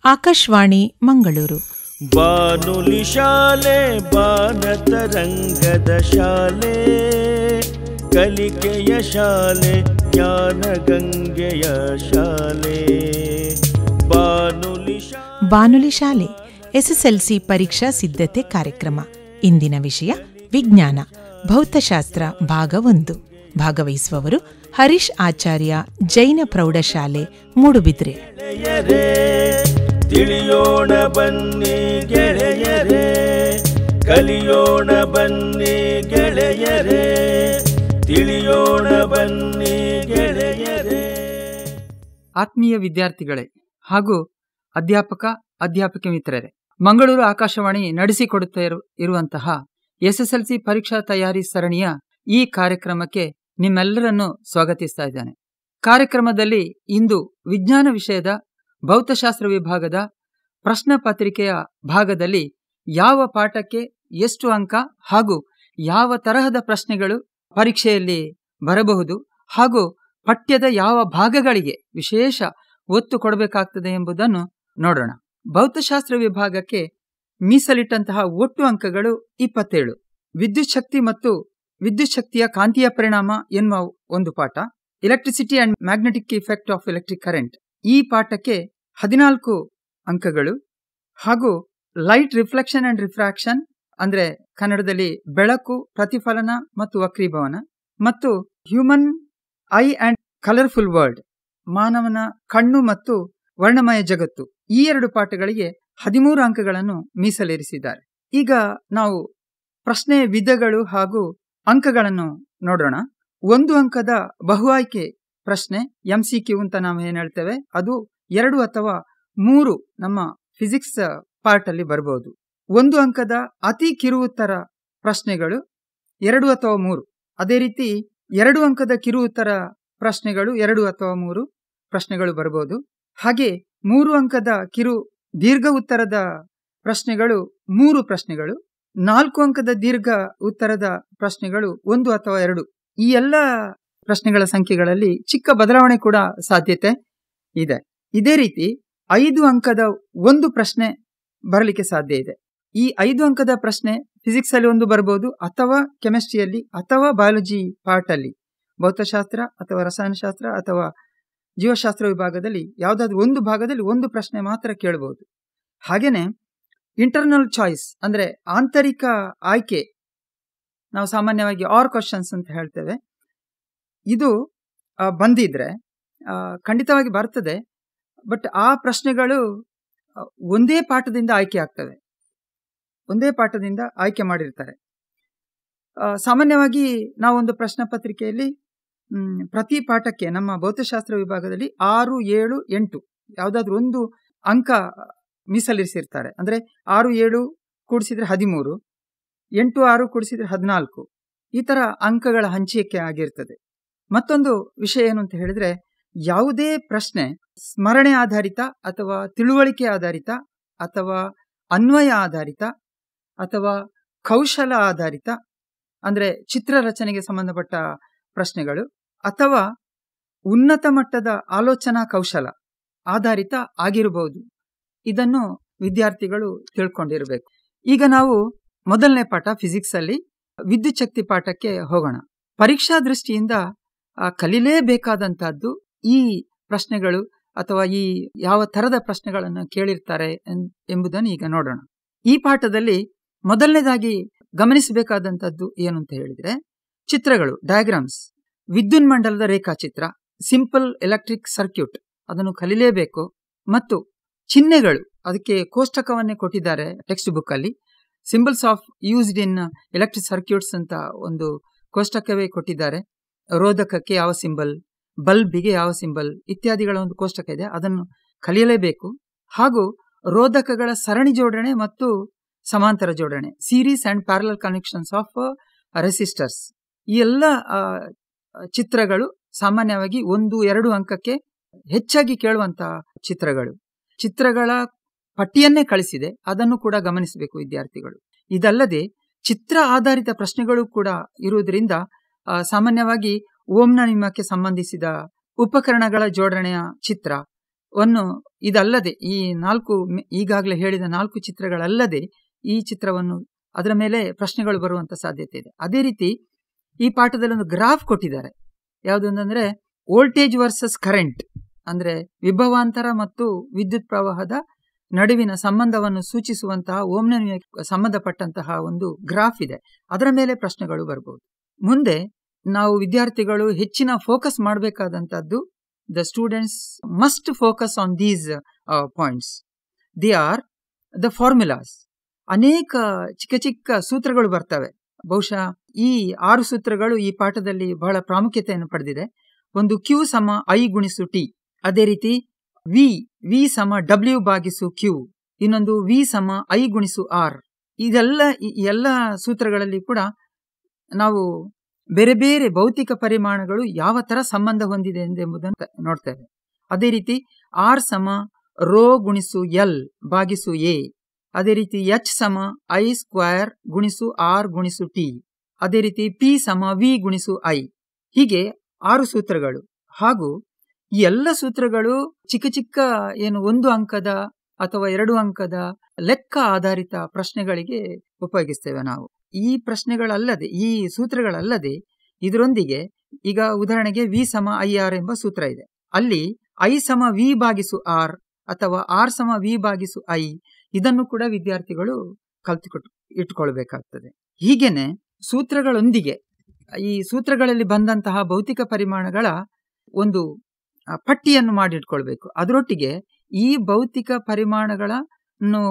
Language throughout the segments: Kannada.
ಆಕಾಶವಾಣಿ ಮಂಗಳೂರು. ಬಾನುಲಿ ಶಾಲೆ ಬಾನತರಂಗದ ಶಾಲೆ, ಕಲಿಕೆಯ ಶಾಲೆ ಜ್ಞಾನ ಗಂಗೆಯ ಶಾಲೆ. ಬಾನುಲಿ ಶಾಲೆ ಎಸ್ಎಸ್ಎಲ್ಸಿ ಪರೀಕ್ಷಾ ಸಿದ್ಧತೆ ಕಾರ್ಯಕ್ರಮ. ಇಂದಿನ ವಿಷಯ ವಿಜ್ಞಾನ ಭೌತಶಾಸ್ತ್ರ ಭಾಗ 1. ಭಾಗವಹಿಸುವವರು ಹರೀಶ್ ಆಚಾರ್ಯ, ಜೈನ ಪ್ರೌಢಶಾಲೆ, ಮೂಡುಬಿದ್ರೆ. ತಿಳಿಯೋಣ ಬನ್ನಿ ಗೆಳೆಯರೇ, ಕಲಿಯೋಣ ಬನ್ನಿ ಗೆಳೆಯರೇ, ತಿಳಿಯೋಣ ಬನ್ನಿ ಗೆಳೆಯರೇ. ಆತ್ಮೀಯ ವಿದ್ಯಾರ್ಥಿಗಳೇ ಹಾಗೂ ಅಧ್ಯಾಪಕ ಮಿತ್ರರೇ, ಮಂಗಳೂರು ಆಕಾಶವಾಣಿ ನಡೆಸಿಕೊಡುತ್ತಾ ಇರುವಂತಹ ಎಸ್ಎಸ್ಎಲ್ಸಿ ಪರೀಕ್ಷಾ ತಯಾರಿ ಸರಣಿಯ ಈ ಕಾರ್ಯಕ್ರಮಕ್ಕೆ ನಿಮ್ಮೆಲ್ಲರನ್ನು ಸ್ವಾಗತಿಸ್ತಾ ಇದ್ದೇನೆ. ಕಾರ್ಯಕ್ರಮದಲ್ಲಿ ಇಂದು ವಿಜ್ಞಾನ ವಿಷಯದ ಭೌತಶಾಸ್ತ್ರ ವಿಭಾಗದ ಪ್ರಶ್ನೆ ಪತ್ರಿಕೆಯ ಭಾಗದಲ್ಲಿ ಯಾವ ಪಾಠಕ್ಕೆ ಎಷ್ಟು ಅಂಕ ಹಾಗೂ ಯಾವ ತರಹದ ಪ್ರಶ್ನೆಗಳು ಪರೀಕ್ಷೆಯಲ್ಲಿ ಬರಬಹುದು ಹಾಗೂ ಪಠ್ಯದ ಯಾವ ಭಾಗಗಳಿಗೆ ವಿಶೇಷ ಒತ್ತು ಕೊಡಬೇಕಾಗ್ತದೆ ಎಂಬುದನ್ನು ನೋಡೋಣ. ಭೌತಶಾಸ್ತ್ರ ವಿಭಾಗಕ್ಕೆ ಮೀಸಲಿಟ್ಟಂತಹ ಒಟ್ಟು ಅಂಕಗಳು 27. ವಿದ್ಯುತ್ ಶಕ್ತಿ ಮತ್ತು ವಿದ್ಯುತ್ ಶಕ್ತಿಯ ಕಾಂತೀಯ ಪರಿಣಾಮ ಎನ್ನುವ ಒಂದು ಪಾಠ, electricity and magnetic effect of electric current, ಈ ಪಾಠಕ್ಕೆ 14 ಅಂಕಗಳು. ಹಾಗೂ ಲೈಟ್ ರಿಫ್ಲೆಕ್ಷನ್ ಅಂಡ್ ರಿಫ್ರಾಕ್ಷನ್, ಅಂದ್ರೆ ಕನ್ನಡದಲ್ಲಿ ಬೆಳಕು, ಪ್ರತಿಫಲನ ಮತ್ತು ವಕ್ರೀಭವನ, ಮತ್ತು human I and colourful world, ಮಾನವನ ಕಣ್ಣು ಮತ್ತು ವರ್ಣಮಯ ಜಗತ್ತು, ಈ 2 ಪಾಠಗಳಿಗೆ 13 ಅಂಕಗಳನ್ನು ಮೀಸಲಿರಿಸಿದ್ದಾರೆ. ಈಗ ನಾವು ಪ್ರಶ್ನೆಯ ವಿಧಗಳು ಹಾಗೂ ಅಂಕಗಳನ್ನು ನೋಡೋಣ. 1 ಅಂಕದ ಬಹು ಆಯ್ಕೆ ಪ್ರಶ್ನೆ, MCQ ಅಂತ ನಾವು ಏನ್ ಹೇಳ್ತೇವೆ, ಅದು 2 ಅಥವಾ 3 ನಮ್ಮ ಫಿಸಿಕ್ಸ್ ಪಾರ್ಟ್ ಅಲ್ಲಿ ಬರಬಹುದು. 1 ಅಂಕದ ಅತಿ ಕಿರು ಉತ್ತರ ಪ್ರಶ್ನೆಗಳು 2 ಅಥವಾ 3. ಅದೇ ರೀತಿ 2 ಅಂಕದ ಕಿರು ಉತ್ತರ ಪ್ರಶ್ನೆಗಳು 2 ಅಥವಾ 3 ಪ್ರಶ್ನೆಗಳು ಬರಬಹುದು. ಹಾಗೆ 3 ಅಂಕದ ಕಿರು ದೀರ್ಘ ಉತ್ತರದ ಪ್ರಶ್ನೆಗಳು 3 ಪ್ರಶ್ನೆಗಳು, 4 ಅಂಕದ ದೀರ್ಘ ಉತ್ತರದ ಪ್ರಶ್ನೆಗಳು 1 ಅಥವಾ 2. ಈ ಎಲ್ಲ ಪ್ರಶ್ನೆಗಳ ಸಂಖ್ಯೆಗಳಲ್ಲಿ ಚಿಕ್ಕ ಬದಲಾವಣೆ ಕೂಡ ಸಾಧ್ಯತೆ ಇದೆ. ಇದೇ ರೀತಿ 5 ಅಂಕದ 1 ಪ್ರಶ್ನೆ ಬರಲಿಕ್ಕೆ ಸಾಧ್ಯ ಇದೆ. ಈ 5 ಅಂಕದ ಪ್ರಶ್ನೆ ಫಿಸಿಕ್ಸ್ ಅಲ್ಲಿ 1 ಬರಬಹುದು, ಅಥವಾ ಕೆಮಿಸ್ಟ್ರಿಯಲ್ಲಿ, ಅಥವಾ ಬಯಾಲಜಿ ಪಾರ್ಟ್ ಅಲ್ಲಿ, ಭೌತಶಾಸ್ತ್ರ ಅಥವಾ ರಸಾಯನಶಾಸ್ತ್ರ ಅಥವಾ ಜೀವಶಾಸ್ತ್ರ ವಿಭಾಗದಲ್ಲಿ ಯಾವುದಾದ್ರೂ 1 ಭಾಗದಲ್ಲಿ 1 ಪ್ರಶ್ನೆ ಮಾತ್ರ ಕೇಳಬಹುದು. ಹಾಗೇನೆ ಇಂಟರ್ನಲ್ ಚಾಯ್ಸ್ ಅಂದ್ರೆ ಆಂತರಿಕ ಆಯ್ಕೆ, ನಾವು ಸಾಮಾನ್ಯವಾಗಿ ಆರ್ ಕ್ವಶನ್ಸ್ ಅಂತ ಹೇಳ್ತೇವೆ, ಇದು ಬಂದಿದ್ರೆ ಖಂಡಿತವಾಗಿ ಬರ್ತದೆ. ಬಟ್ ಆ ಪ್ರಶ್ನೆಗಳು ಒಂದೇ ಪಾಠದಿಂದ ಆಯ್ಕೆ ಆಗ್ತವೆ, ಒಂದೇ ಪಾಠದಿಂದ ಆಯ್ಕೆ ಮಾಡಿರ್ತಾರೆ. ಸಾಮಾನ್ಯವಾಗಿ ನಾವೊಂದು ಪ್ರಶ್ನೆ ಪತ್ರಿಕೆಯಲ್ಲಿ ಪ್ರತಿ ಪಾಠಕ್ಕೆ ನಮ್ಮ ಭೌತಶಾಸ್ತ್ರ ವಿಭಾಗದಲ್ಲಿ 6, 7, 8 ಯಾವುದಾದ್ರೂ 1 ಅಂಕ ಮೀಸಲಿರಿಸಿರ್ತಾರೆ. ಅಂದ್ರೆ 6, 7 ಕೂಡಿಸಿದ್ರೆ 13, 8, 6 ಕೂಡಿಸಿದ್ರೆ 14, ಈ ತರ ಅಂಕಗಳ ಹಂಚಿಕೆ ಆಗಿರ್ತದೆ. ಮತ್ತೊಂದು ವಿಷಯ ಏನು ಅಂತ ಹೇಳಿದ್ರೆ, ಯಾವುದೇ ಪ್ರಶ್ನೆ ಸ್ಮರಣೆ ಆಧಾರಿತ ಅಥವಾ ತಿಳುವಳಿಕೆ ಆಧಾರಿತ ಅಥವಾ ಅನ್ವಯ ಆಧಾರಿತ ಅಥವಾ ಕೌಶಲ ಆಧಾರಿತ, ಅಂದ್ರೆ ಚಿತ್ರರಚನೆಗೆ ಸಂಬಂಧಪಟ್ಟ ಪ್ರಶ್ನೆಗಳು, ಅಥವಾ ಉನ್ನತ ಮಟ್ಟದ ಆಲೋಚನಾ ಕೌಶಲ ಆಧಾರಿತ ಆಗಿರಬಹುದು. ಇದನ್ನು ವಿದ್ಯಾರ್ಥಿಗಳು ತಿಳ್ಕೊಂಡಿರಬೇಕು. ಈಗ ನಾವು ಮೊದಲನೇ ಪಾಠ ಫಿಸಿಕ್ಸ್ ಅಲ್ಲಿ ವಿದ್ಯುತ್ ಶಕ್ತಿ ಪಾಠಕ್ಕೆ ಹೋಗೋಣ. ಪರೀಕ್ಷಾ ದೃಷ್ಟಿಯಿಂದ ಕಲಿಲೇಬೇಕಾದಂತಹದ್ದು ಈ ಪ್ರಶ್ನೆಗಳು, ಅಥವಾ ಈ ಯಾವ ತರದ ಪ್ರಶ್ನೆಗಳನ್ನು ಕೇಳಿರ್ತಾರೆ ಎಂಬುದನ್ನು ಈಗ ನೋಡೋಣ. ಈ ಪಾಠದಲ್ಲಿ ಮೊದಲನೇದಾಗಿ ಗಮನಿಸಬೇಕಾದಂತಹದ್ದು ಏನು ಅಂತ ಹೇಳಿದ್ರೆ, ಚಿತ್ರಗಳು, ಡಯಾಗ್ರಾಮ್ಸ್, ವಿದ್ಯುನ್ಮಂಡಲದ ರೇಖಾಚಿತ್ರ, ಸಿಂಪಲ್ ಎಲೆಕ್ಟ್ರಿಕ್ ಸರ್ಕ್ಯೂಟ್, ಅದನ್ನು ಕಲಿಲೇಬೇಕು. ಮತ್ತು ಚಿಹ್ನೆಗಳು, ಅದಕ್ಕೆ ಕೋಷ್ಟಕವನ್ನೇ ಕೊಟ್ಟಿದ್ದಾರೆ ಟೆಕ್ಸ್ಟ್ ಬುಕ್ ಅಲ್ಲಿ. Symbols of used in electric circuits ಅಂತ ಒಂದು ಕೋಷ್ಟಕವೇ ಕೊಟ್ಟಿದ್ದಾರೆ. ರೋಧಕಕ್ಕೆ ಯಾವ ಸಿಂಬಲ್, ಬಲ್ಬಿಗೆ ಯಾವ ಸಿಂಬಲ್ ಇತ್ಯಾದಿಗಳ ಒಂದು ಕೋಷ್ಟಕ ಇದೆ, ಅದನ್ನು ಕಲಿಯಲೇಬೇಕು. ಹಾಗೂ ರೋಧಕಗಳ ಸರಣಿ ಜೋಡಣೆ ಮತ್ತು ಸಮಾಂತರ ಜೋಡಣೆ, series and parallel connections of resistors, ಈ ಎಲ್ಲ ಚಿತ್ರಗಳು ಸಾಮಾನ್ಯವಾಗಿ 1-2 ಅಂಕಕ್ಕೆ ಹೆಚ್ಚಾಗಿ ಕೇಳುವಂತಹ ಚಿತ್ರಗಳ ಪಟ್ಟಿಯನ್ನೇ ಕಳಿಸಿದೆ, ಅದನ್ನು ಕೂಡ ಗಮನಿಸಬೇಕು ವಿದ್ಯಾರ್ಥಿಗಳು. ಇದಲ್ಲದೆ ಚಿತ್ರ ಆಧಾರಿತ ಪ್ರಶ್ನೆಗಳು ಕೂಡ ಇರುವುದರಿಂದ ಸಾಮಾನ್ಯವಾಗಿ ಓಂನ ನಿಯಮಕ್ಕೆ ಸಂಬಂಧಿಸಿದ ಉಪಕರಣಗಳ ಜೋಡಣೆಯ ಚಿತ್ರ, ಇದಲ್ಲದೆ ಈ ಈಗಾಗಲೇ ಹೇಳಿದ 4 ಚಿತ್ರಗಳಲ್ಲದೆ ಈ ಚಿತ್ರವನ್ನು ಅದರ ಮೇಲೆ ಪ್ರಶ್ನೆಗಳು ಬರುವಂತ ಸಾಧ್ಯತೆ ಇದೆ. ಅದೇ ರೀತಿ ಈ ಪಾಠದಲ್ಲಿ ಒಂದು ಗ್ರಾಫ್ ಕೊಟ್ಟಿದ್ದಾರೆ. ಯಾವುದಂದ್ರೆ ವೋಲ್ಟೇಜ್ ವರ್ಸಸ್ ಕರೆಂಟ್, ಅಂದ್ರೆ ವಿಭವಾಂತರ ಮತ್ತು ವಿದ್ಯುತ್ ಪ್ರವಾಹದ ನಡುವಿನ ಸಂಬಂಧವನ್ನು ಸೂಚಿಸುವಂತಹ ಓಮ್ನ ನಿಯಮಕ್ಕೆ ಸಂಬಂಧಪಟ್ಟಂತಹ ಒಂದು ಗ್ರಾಫ್ ಇದೆ. ಅದರ ಮೇಲೆ ಪ್ರಶ್ನೆಗಳು ಬರಬಹುದು. ಮುಂದೆ ನಾವು ವಿದ್ಯಾರ್ಥಿಗಳು ಹೆಚ್ಚಿನ ಫೋಕಸ್ ಮಾಡಬೇಕಾದಂತದ್ದು, the students must focus on these points. They are the formulas. ಅನೇಕ ಚಿಕ್ಕ ಚಿಕ್ಕ ಸೂತ್ರಗಳು ಬರ್ತವೆ. ಬಹುಶಃ ಈ 6 ಸೂತ್ರಗಳು ಈ ಪಾಠದಲ್ಲಿ ಬಹಳ ಪ್ರಾಮುಖ್ಯತೆಯನ್ನು ಪಡೆದಿದೆ. ಒಂದು Q = I × T, ಅದೇ ರೀತಿ V = W / Q, ಇನ್ನೊಂದು V = I × R. ಎಲ್ಲ ಸೂತ್ರಗಳಲ್ಲಿ ಕೂಡ ನಾವು ಬೇರೆ ಬೇರೆ ಭೌತಿಕ ಪರಿಮಾಣಗಳು ಯಾವ ತರ ಸಂಬಂಧ ಹೊಂದಿದೆ ಎಂಬುದನ್ನು ನೋಡ್ತೇವೆ. ಅದೇ ರೀತಿ R = ρ × L / A, ಅದೇ ರೀತಿ H = I² × R × T, ಅದೇ ರೀತಿ P = V × I. ಹೀಗೆ 6 ಸೂತ್ರಗಳು. ಹಾಗೂ ಈ ಎಲ್ಲ ಸೂತ್ರಗಳು ಚಿಕ್ಕ ಚಿಕ್ಕ 1 ಅಂಕದ ಅಥವಾ 2 ಅಂಕದ ಲೆಕ್ಕ ಆಧಾರಿತ ಪ್ರಶ್ನೆಗಳಿಗೆ ಉಪಯೋಗಿಸ್ತೇವೆ ನಾವು. ಈ ಪ್ರಶ್ನೆಗಳಲ್ಲದೆ, ಈ ಸೂತ್ರಗಳಲ್ಲದೆ ಇದರೊಂದಿಗೆ ಈಗ ಉದಾಹರಣೆಗೆ V = IR ಎಂಬ ಸೂತ್ರ ಇದೆ. ಅಲ್ಲಿ I = V / R ಅಥವಾ R = V / I, ಇದನ್ನು ಕೂಡ ವಿದ್ಯಾರ್ಥಿಗಳು ಇಟ್ಟುಕೊಳ್ಬೇಕಾಗ್ತದೆ. ಹೀಗೇನೆ ಸೂತ್ರಗಳೊಂದಿಗೆ ಈ ಸೂತ್ರಗಳಲ್ಲಿ ಬಂದಂತಹ ಭೌತಿಕ ಪರಿಮಾಣಗಳ ಒಂದು ಪಟ್ಟಿಯನ್ನು ಮಾಡಿಟ್ಕೊಳ್ಬೇಕು. ಅದರೊಟ್ಟಿಗೆ ಈ ಭೌತಿಕ ಪರಿಮಾಣಗಳನ್ನು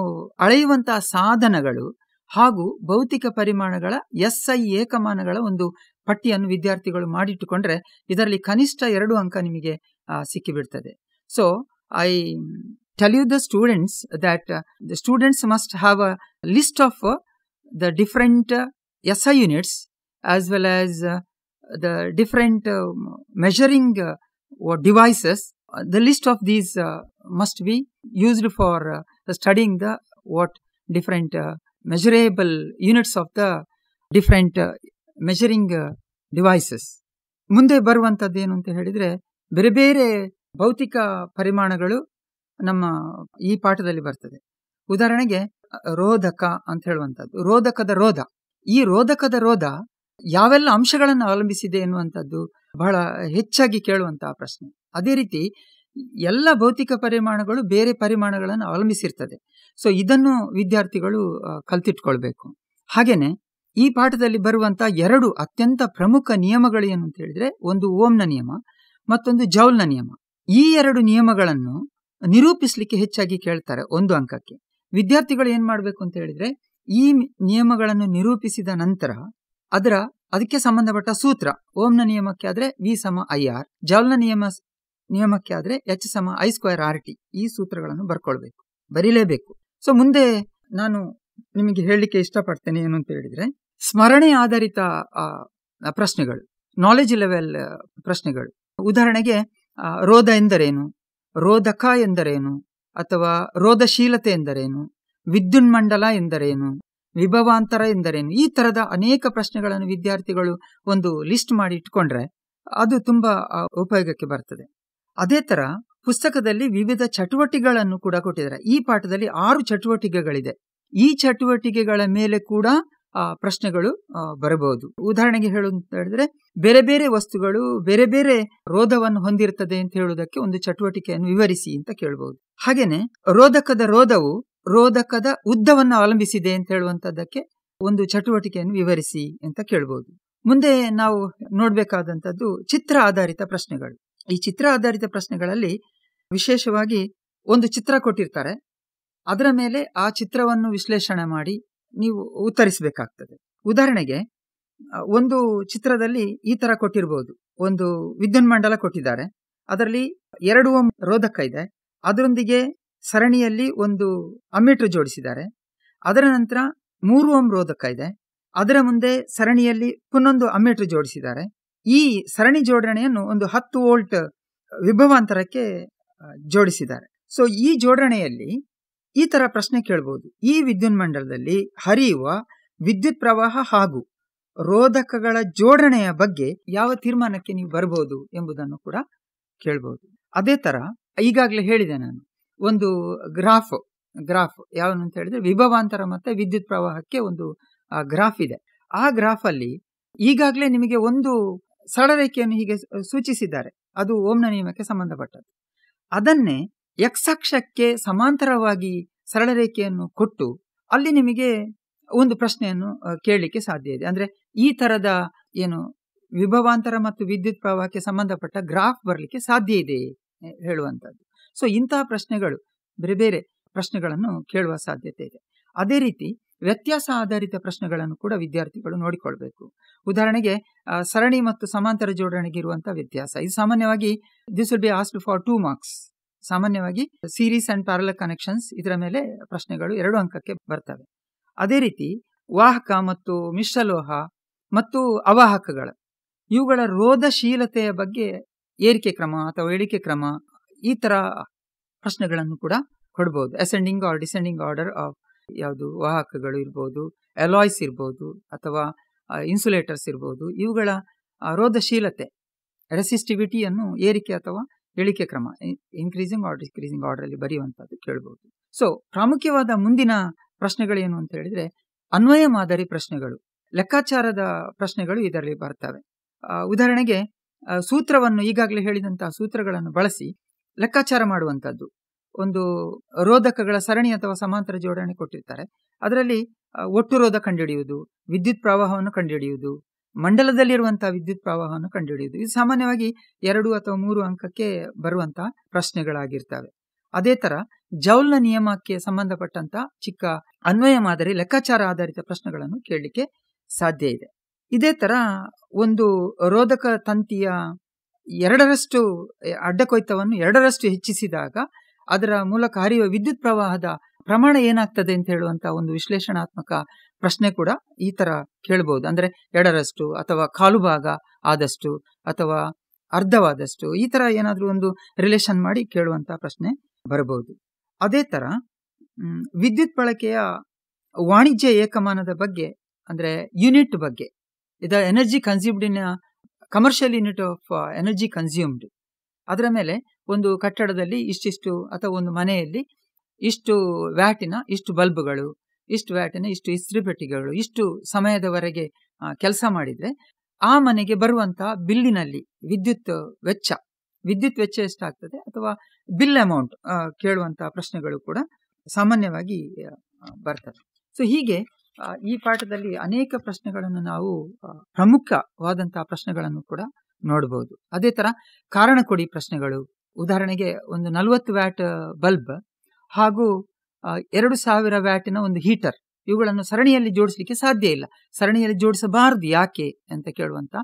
ಅಳೆಯುವಂತಹ ಸಾಧನಗಳು ಹಾಗೂ ಭೌತಿಕ ಪರಿಮಾಣಗಳ SI ಏಕಮಾನಗಳ ಒಂದು ಪಟ್ಟಿಯನ್ನು ವಿದ್ಯಾರ್ಥಿಗಳು ಮಾಡಿಟ್ಟುಕೊಂಡ್ರೆ ಇದರಲ್ಲಿ ಕನಿಷ್ಠ 2 ಅಂಕ ನಿಮಗೆ ಸಿಕ್ಕಿಬಿಡ್ತದೆ. So I tell you the students that the students must have a list of the different SI units as well as the different measuring devices. The list of these must be used for studying the different measurable units of the different measuring devices. ಮುಂದೆ ಬರುವಂತದ್ದು ಏನು ಅಂತ ಹೇಳಿದ್ರೆ, ಬೇರೆ ಬೇರೆ ಭೌತಿಕ ಪರಿಮಾಣಗಳು ನಮ್ಮ ಈ ಪಾಠದಲ್ಲಿ ಬರ್ತದೆ. ಉದಾಹರಣೆಗೆ ರೋಧಕ ಅಂತ ಹೇಳುವಂಥದ್ದು, ರೋಧಕದ ರೋಧ. ಈ ರೋಧಕದ ರೋಧ ಯಾವೆಲ್ಲ ಅಂಶಗಳನ್ನು ಅವಲಂಬಿಸಿದೆ ಎನ್ನುವಂಥದ್ದು ಬಹಳ ಹೆಚ್ಚಾಗಿ ಕೇಳುವಂತಹ ಪ್ರಶ್ನೆ. ಅದೇ ರೀತಿ ಎಲ್ಲ ಭೌತಿಕ ಪರಿಮಾಣಗಳು ಬೇರೆ ಪರಿಮಾಣಗಳನ್ನು ಅವಲಂಬಿಸಿರ್ತದೆ. ಸೊ ಇದನ್ನು ವಿದ್ಯಾರ್ಥಿಗಳು ಕಲ್ತಿಟ್ಕೊಳ್ಬೇಕು. ಹಾಗೇನೆ ಈ ಪಾಠದಲ್ಲಿ ಬರುವಂತಹ 2 ಅತ್ಯಂತ ಪ್ರಮುಖ ನಿಯಮಗಳು ಏನು ಅಂತ ಹೇಳಿದ್ರೆ, ಒಂದು ಓಮ್ನ ನಿಯಮ, ಮತ್ತೊಂದು ಜೌಲ್ನ ನಿಯಮ. ಈ 2 ನಿಯಮಗಳನ್ನು ನಿರೂಪಿಸಲಿಕ್ಕೆ ಹೆಚ್ಚಾಗಿ ಕೇಳ್ತಾರೆ 1 ಅಂಕಕ್ಕೆ. ವಿದ್ಯಾರ್ಥಿಗಳು ಏನ್ ಮಾಡ್ಬೇಕು ಅಂತ ಹೇಳಿದ್ರೆ, ಈ ನಿಯಮಗಳನ್ನು ನಿರೂಪಿಸಿದ ನಂತರ ಅದಕ್ಕೆ ಸಂಬಂಧಪಟ್ಟ ಸೂತ್ರ, ಓಮ್ನ ನಿಯಮಕ್ಕೆ ಆದ್ರೆ V = IR, ಜೌಲ್ನ ನಿಯಮಕ್ಕೆ ಆದ್ರೆ H = I² RT, ಈ ಸೂತ್ರಗಳನ್ನು ಬರೀಲೇಬೇಕು. ಸೊ ಮುಂದೆ ನಾನು ನಿಮಗೆ ಹೇಳಲಿಕ್ಕೆ ಇಷ್ಟಪಡ್ತೇನೆ ಏನು ಅಂತ ಹೇಳಿದ್ರೆ, ಸ್ಮರಣೆ ಆಧಾರಿತ ಪ್ರಶ್ನೆಗಳು, ನಾಲೆಜ್ ಲೆವೆಲ್ ಪ್ರಶ್ನೆಗಳು. ಉದಾಹರಣೆಗೆ ರೋಧ ಎಂದರೇನು, ರೋಧಕ ಎಂದರೇನು, ಅಥವಾ ರೋಧಶೀಲತೆ ಎಂದರೇನು, ವಿದ್ಯುನ್ಮಂಡಲ ಎಂದರೇನು, ವಿಭವಾಂತರ ಎಂದರೇನು, ಈ ತರದ ಅನೇಕ ಪ್ರಶ್ನೆಗಳನ್ನು ವಿದ್ಯಾರ್ಥಿಗಳು ಒಂದು ಲಿಸ್ಟ್ ಮಾಡಿ ಇಟ್ಕೊಂಡ್ರೆ ಅದು ತುಂಬಾ ಉಪಯೋಗಕ್ಕೆ ಬರ್ತದೆ. ಅದೇ ತರ ಪುಸ್ತಕದಲ್ಲಿ ವಿವಿಧ ಚಟುವಟಿಕೆಗಳನ್ನು ಕೂಡ ಕೊಟ್ಟಿದ್ದಾರೆ. ಈ ಪಾಠದಲ್ಲಿ 6 ಚಟುವಟಿಕೆಗಳಿದೆ. ಈ ಚಟುವಟಿಕೆಗಳ ಮೇಲೆ ಕೂಡ ಪ್ರಶ್ನೆಗಳು ಬರಬಹುದು. ಉದಾಹರಣೆಗೆ ಹೇಳುವಂತ ಹೇಳಿದ್ರೆ, ಬೇರೆ ಬೇರೆ ವಸ್ತುಗಳು ಬೇರೆ ಬೇರೆ ರೋಧವನ್ನು ಹೊಂದಿರುತ್ತದೆ ಅಂತ ಹೇಳುವುದಕ್ಕೆ ಒಂದು ಚಟುವಟಿಕೆಯನ್ನು ವಿವರಿಸಿ ಅಂತ ಕೇಳಬಹುದು. ಹಾಗೇನೆ ರೋಧಕದ ರೋಧವು ರೋಧಕದ ಉದ್ದವನ್ನು ಅವಲಂಬಿಸಿದೆ ಅಂತ ಹೇಳುವಂತದ್ದಕ್ಕೆ ಒಂದು ಚಟುವಟಿಕೆಯನ್ನು ವಿವರಿಸಿ ಅಂತ ಕೇಳಬಹುದು. ಮುಂದೆ ನಾವು ನೋಡ್ಬೇಕಾದಂತದ್ದು ಚಿತ್ರ ಆಧಾರಿತ ಪ್ರಶ್ನೆಗಳು. ಈ ಚಿತ್ರ ಆಧಾರಿತ ಪ್ರಶ್ನೆಗಳಲ್ಲಿ ವಿಶೇಷವಾಗಿ ಒಂದು ಚಿತ್ರ ಕೊಟ್ಟಿರ್ತಾರೆ, ಅದರ ಮೇಲೆ ಆ ಚಿತ್ರವನ್ನು ವಿಶ್ಲೇಷಣೆ ಮಾಡಿ ನೀವು ಉತ್ತರಿಸಬೇಕಾಗ್ತದೆ. ಉದಾಹರಣೆಗೆ ಒಂದು ಚಿತ್ರದಲ್ಲಿ ಈ ತರ ಕೊಟ್ಟಿರಬಹುದು, ಒಂದು ವಿದ್ಯುನ್ಮಂಡಲ ಕೊಟ್ಟಿದ್ದಾರೆ, ಅದರಲ್ಲಿ 2 ಓಮ್ ರೋಧಕ ಇದೆ, ಅದರೊಂದಿಗೆ ಸರಣಿಯಲ್ಲಿ ಒಂದು ಅಮ್ಮೀಟರ್ ಜೋಡಿಸಿದ್ದಾರೆ. ಅದರ ನಂತರ 3 ಓಮ್ ರೋಧಕ ಇದೆ, ಅದರ ಮುಂದೆ ಸರಣಿಯಲ್ಲಿ ಪುನೊಂದು ಅಮ್ಮೀಟರ್ ಜೋಡಿಸಿದ್ದಾರೆ. ಈ ಸರಣಿ ಜೋಡಣೆಯನ್ನು ಒಂದು 10 ವೋಲ್ಟ್ ವಿಭವಾಂತರಕ್ಕೆ ಜೋಡಿಸಿದ್ದಾರೆ. ಸೊ ಈ ಜೋಡಣೆಯಲ್ಲಿ ಈ ತರ ಪ್ರಶ್ನೆ ಕೇಳಬಹುದು, ಈ ವಿದ್ಯುನ್ಮಂಡಲದಲ್ಲಿ ಹರಿಯುವ ವಿದ್ಯುತ್ ಪ್ರವಾಹ ಹಾಗೂ ರೋಧಕಗಳ ಜೋಡಣೆಯ ಬಗ್ಗೆ ಯಾವ ತೀರ್ಮಾನಕ್ಕೆ ನೀವು ಬರಬಹುದು ಎಂಬುದನ್ನು ಕೂಡ ಕೇಳಬಹುದು. ಅದೇ ತರ ಈಗಾಗಲೇ ಹೇಳಿದೆ ನಾನು, ಒಂದು ಗ್ರಾಫ್ ಯಾವನು ಅಂತ ಹೇಳಿದ್ರೆ ವಿಭವಾಂತರ ಮತ್ತೆ ವಿದ್ಯುತ್ ಪ್ರವಾಹಕ್ಕೆ ಒಂದು ಗ್ರಾಫ್ ಇದೆ. ಆ ಗ್ರಾಫಲ್ಲಿ ಈಗಾಗಲೇ ನಿಮಗೆ ಒಂದು ಸರಳ ರೇಖೆಯನ್ನು ಹೀಗೆ ಸೂಚಿಸಿದ್ದಾರೆ, ಅದು ಓಮ್ನ ನಿಯಮಕ್ಕೆ ಸಂಬಂಧಪಟ್ಟದ್ದು. ಅದನ್ನೇ ಎಕ್ಸ್ ಅಕ್ಷಕ್ಕೆ ಸಮಾಂತರವಾಗಿ ಸರಳ ರೇಖೆಯನ್ನು ಕೊಟ್ಟು ಅಲ್ಲಿ ನಿಮಗೆ ಒಂದು ಪ್ರಶ್ನೆಯನ್ನು ಕೇಳಲಿಕ್ಕೆ ಸಾಧ್ಯ ಇದೆ. ಅಂದ್ರೆ ಈ ತರದ ಏನು ವಿಭವಾಂತರ ಮತ್ತು ವಿದ್ಯುತ್ ಪ್ರವಾಹಕ್ಕೆ ಸಂಬಂಧಪಟ್ಟ ಗ್ರಾಫ್ ಬರಲಿಕ್ಕೆ ಸಾಧ್ಯ ಇದೆ ಹೇಳುವಂಥದ್ದು. ಸೊ ಇಂತಹ ಪ್ರಶ್ನೆಗಳು ಬೇರೆ ಬೇರೆ ಪ್ರಶ್ನೆಗಳನ್ನು ಕೇಳುವ ಸಾಧ್ಯತೆ ಇದೆ. ಅದೇ ರೀತಿ ವ್ಯತ್ಯಾಸ ಆಧಾರಿತ ಪ್ರಶ್ನೆಗಳನ್ನು ಕೂಡ ವಿದ್ಯಾರ್ಥಿಗಳು ನೋಡಿಕೊಳ್ಬೇಕು. ಉದಾಹರಣೆಗೆ ಸರಣಿ ಮತ್ತು ಸಮಾಂತರ ಜೋಡಣೆಗೆ ಇರುವಂತಹ ವ್ಯತ್ಯಾಸ, ಇದು ಸಾಮಾನ್ಯವಾಗಿ this will be asked for 2 marks. ಸಾಮಾನ್ಯವಾಗಿ ಸೀರೀಸ್ ಅಂಡ್ ಪ್ಯಾರಲಲ್ ಕನೆಕ್ಷನ್ಸ್ ಇದರ ಮೇಲೆ ಪ್ರಶ್ನೆಗಳು 2 ಅಂಕಕ್ಕೆ ಬರ್ತವೆ. ಅದೇ ರೀತಿ ವಾಹಕ ಮತ್ತು ಮಿಶ್ರಲೋಹ ಮತ್ತು ಅವಾಹಕಗಳು, ಇವುಗಳ ರೋಧಶೀಲತೆಯ ಬಗ್ಗೆ ಏರಿಕೆ ಕ್ರಮ ಅಥವಾ ಇಳಿಕೆ ಕ್ರಮ, ಈ ತರ ಪ್ರಶ್ನೆಗಳನ್ನು ಕೂಡ ಕೊಡ್ಬೋದು. Ascending or descending order of ಯಾವುದು ವಾಹಕಗಳು ಇರ್ಬೋದು, ಅಲಾಯ್ಸ್ ಇರ್ಬೋದು ಅಥವಾ ಇನ್ಸುಲೇಟರ್ಸ್ ಇರ್ಬೋದು, ಇವುಗಳ ರೋಧಶೀಲತೆ ರೆಸಿಸ್ಟಿವಿಟಿಯನ್ನು ಏರಿಕೆ ಅಥವಾ ಇಳಿಕೆ ಕ್ರಮ ಇನ್ಕ್ರೀಸಿಂಗ್ ಆರ್ ಡಿಕ್ರೀಸಿಂಗ್ ಆರ್ಡರ್ ಅಲ್ಲಿ ಬರೆಯುವಂಥದ್ದು ಕೇಳ್ಬೋದು. ಸೊ ಪ್ರಾಮುಖ್ಯವಾದ ಮುಂದಿನ ಪ್ರಶ್ನೆಗಳೇನು ಅಂತ ಹೇಳಿದ್ರೆ ಅನ್ವಯ ಮಾದರಿ ಪ್ರಶ್ನೆಗಳು, ಲೆಕ್ಕಾಚಾರದ ಪ್ರಶ್ನೆಗಳು ಇದರಲ್ಲಿ ಬರ್ತವೆ. ಉದಾಹರಣೆಗೆ ಸೂತ್ರವನ್ನು ಈಗಾಗಲೇ ಹೇಳಿದಂತಹ ಸೂತ್ರಗಳನ್ನು ಬಳಸಿ ಲೆಕ್ಕಾಚಾರ ಮಾಡುವಂಥದ್ದು. ಒಂದು ರೋಧಕಗಳ ಸರಣಿ ಅಥವಾ ಸಮಾಂತರ ಜೋಡಣೆ ಕೊಟ್ಟಿರ್ತಾರೆ, ಅದರಲ್ಲಿ ಒಟ್ಟು ರೋಧ ಕಂಡುಹಿಡಿಯುವುದು, ವಿದ್ಯುತ್ ಪ್ರವಾಹವನ್ನು ಕಂಡುಹಿಡಿಯುವುದು, ಮಂಡಲದಲ್ಲಿರುವಂತಹ ವಿದ್ಯುತ್ ಪ್ರವಾಹವನ್ನು ಕಂಡುಹಿಡಿಯುವುದು, ಇದು ಸಾಮಾನ್ಯವಾಗಿ 2 ಅಥವಾ 3 ಅಂಕಕ್ಕೆ ಬರುವಂತಹ ಪ್ರಶ್ನೆಗಳಾಗಿರ್ತವೆ. ಅದೇ ತರ ಜೌಲ್ನ ನಿಯಮಕ್ಕೆ ಸಂಬಂಧಪಟ್ಟಂತ ಚಿಕ್ಕ ಅನ್ವಯ ಮಾದರಿ ಲೆಕ್ಕಾಚಾರ ಆಧಾರಿತ ಪ್ರಶ್ನೆಗಳನ್ನು ಕೇಳಲಿಕ್ಕೆ ಸಾಧ್ಯ ಇದೆ. ಇದೇ ತರ ಒಂದು ರೋಧಕ ತಂತಿಯ 2ರಷ್ಟು ಅಡ್ಡಕೊಯ್ತವನ್ನು 2ರಷ್ಟು ಹೆಚ್ಚಿಸಿದಾಗ ಅದರ ಮೂಲಕ ಹರಿಯುವ ವಿದ್ಯುತ್ ಪ್ರವಾಹದ ಪ್ರಮಾಣ ಏನಾಗ್ತದೆ ಅಂತ ಹೇಳುವಂತಹ ಒಂದು ವಿಶ್ಲೇಷಣಾತ್ಮಕ ಪ್ರಶ್ನೆ ಕೂಡ ಈ ತರ ಕೇಳಬಹುದು. ಅಂದ್ರೆ 2ರಷ್ಟು ಅಥವಾ ಕಾಲು ಭಾಗ ಆದಷ್ಟು ಅಥವಾ ಅರ್ಧವಾದಷ್ಟು, ಈ ತರ ಏನಾದ್ರೂ ಒಂದು ರಿಲೇಷನ್ ಮಾಡಿ ಕೇಳುವಂತಹ ಪ್ರಶ್ನೆ ಬರಬಹುದು. ಅದೇ ತರ ವಿದ್ಯುತ್ ಬಳಕೆಯ ವಾಣಿಜ್ಯ ಏಕಮಾನದ ಬಗ್ಗೆ, ಅಂದ್ರೆ ಯೂನಿಟ್ ಬಗ್ಗೆ, ಇದು energy consumed in commercial unit of energy consumed, ಅದರ ಮೇಲೆ ಒಂದು ಕಟ್ಟಡದಲ್ಲಿ ಇಷ್ಟಿಷ್ಟು ಅಥವಾ ಒಂದು ಮನೆಯಲ್ಲಿ ಇಷ್ಟು ವ್ಯಾಟಿನ ಇಷ್ಟು ಬಲ್ಬ್ಗಳು, ಇಷ್ಟು ವ್ಯಾಟಿನ ಇಷ್ಟು ಇಸ್ತ್ರಿ ಪೆಟ್ಟಿಗೆಗಳು, ಇಷ್ಟು ಸಮಯದವರೆಗೆ ಕೆಲಸ ಮಾಡಿದ್ರೆ ಆ ಮನೆಗೆ ಬರುವಂತಹ ಬಿಲ್ಲಿನಲ್ಲಿ ವಿದ್ಯುತ್ ವೆಚ್ಚ ಎಷ್ಟಾಗ್ತದೆ ಅಥವಾ ಬಿಲ್ ಅಮೌಂಟ್ ಕೇಳುವಂತಹ ಪ್ರಶ್ನೆಗಳು ಕೂಡ ಸಾಮಾನ್ಯವಾಗಿ ಬರ್ತವೆ. ಸೊ ಹೀಗೆ ಈ ಪಾಠದಲ್ಲಿ ಅನೇಕ ಪ್ರಶ್ನೆಗಳನ್ನು ನಾವು ಪ್ರಮುಖವಾದಂತಹ ಪ್ರಶ್ನೆಗಳನ್ನು ಕೂಡ ನೋಡಬಹುದು. ಅದೇ ತರ ಕಾರಣ ಕೊಡಿ ಪ್ರಶ್ನೆಗಳು, ಉದಾಹರಣೆಗೆ ಒಂದು 40 ವ್ಯಾಟ್ ಬಲ್ಬ್ ಹಾಗೂ 2000 ವ್ಯಾಟಿನ ಒಂದು ಹೀಟರ್, ಇವುಗಳನ್ನು ಸರಣಿಯಲ್ಲಿ ಜೋಡಿಸಲಿಕ್ಕೆ ಸಾಧ್ಯ ಇಲ್ಲ, ಸರಣಿಯಲ್ಲಿ ಜೋಡಿಸಬಾರದು ಯಾಕೆ ಅಂತ ಕೇಳುವಂತ